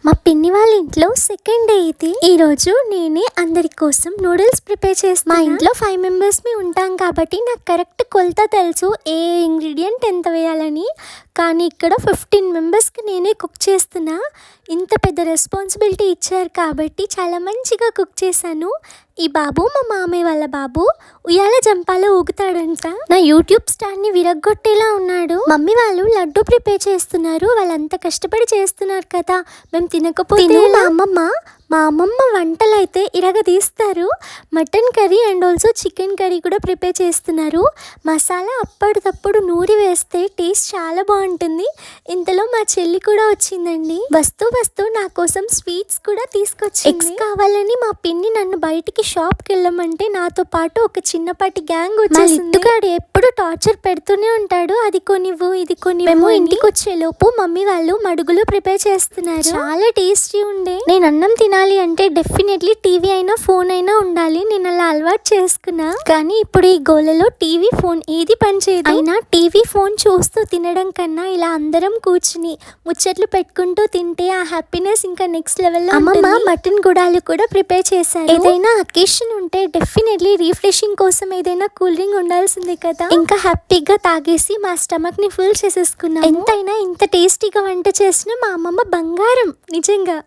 మా పిన్ని వాళ్ళ ఇంట్లో సెకండ్ డే ఇది. ఈ రోజు నేనే అందరి కోసం నూడిల్స్ ప్రిపేర్ చేస్తాను. మా ఇంట్లో 5 మెంబర్స్ ఉంటాం కాబట్టి నాకు కరెక్ట్ కొలత తెలుసు ఏ ఇంగ్రీడియంట్ ఎంత వేయాలని. కానీ ఇక్కడ 15 మెంబర్స్కి నేనే కుక్ చేస్తున్నా. ఇంత పెద్ద రెస్పాన్సిబిలిటీ ఇచ్చారు కాబట్టి చాలా మంచిగా కుక్ చేశాను. ఈ బాబు మా మామయ్య వాళ్ళ బాబు ఉయ్యాల జంపాలో ఊగుతాడంట. నా యూట్యూబ్ స్టార్ని విరగ్గొట్టేలా ఉన్నాడు. మమ్మీ వాళ్ళు లడ్డు ప్రిపేర్ చేస్తున్నారు. వాళ్ళంత కష్టపడి చేస్తున్నారు కదా, మేము తినకపోతే మా అమ్మమ్మ వంటలు అయితే ఇరగదీస్తారు. Mutton curry and also chicken curry కూడా ప్రిపేర్ చేస్తున్నారు. మసాలా అప్పటికప్పుడు నూరి వేస్తే టేస్ట్ చాలా బాగుంటుంది. ఇంతలో మా చెల్లి కూడా వచ్చిందండి. వస్తూ నా కోసం స్వీట్స్ కూడా తీసుకొచ్చింది. ఎగ్స్ కావాలని మా పిన్ని నన్ను బయటికి షాప్కి వెళ్ళమంటే నాతో పాటు ఒక చిన్నపాటి గ్యాంగ్ వచ్చేసింది. ఎప్పుడు టార్చర్ పెడుతూనే ఉంటాడు. అది కొనివ్వు ఇది కొన్ని. మేము ఇంటికి వచ్చేలోపు మమ్మీ వాళ్ళు మడుగులు ప్రిపేర్ చేస్తున్నారు. చాలా టేస్టీ ఉండే. నేను అన్నం తినాలి అంటే డెఫినెట్లీ టీవీ అయినా ఫోన్ అయినా ఉండాలి. నేను అలా అలవాటు చేసుకున్నా. కానీ ఇప్పుడు ఈ గోలలో టీవీ ఫోన్ ఏది పనిచేయదు. అయినా టీవీ ఫోన్ చూస్తూ తినడం కన్నా ఇలా అందరం కూర్చుని ముచ్చట్లు పెట్టుకుంటూ తింటే ఆ హ్యాపీనెస్ ఇంకా నెక్స్ట్ లెవెల్లో. అమ్మమ్మ మటన్ గుడాలు కూడా ప్రిపేర్ చేశారు. ఏదైనా అకేషన్ ఉంటే డెఫినెట్లీ రిఫ్రెషింగ్ కోసం ఏదైనా కూల్ డ్రింక్ ఉండాల్సిందే కదా. ఇంకా హ్యాపీగా తాగేసి మా స్టమక్ ని ఫుల్ చేసేసుకున్నాం. ఎంతైనా ఇంత టేస్టీగా వంట చేసిన మా అమ్మమ్మ బంగారం నిజంగా.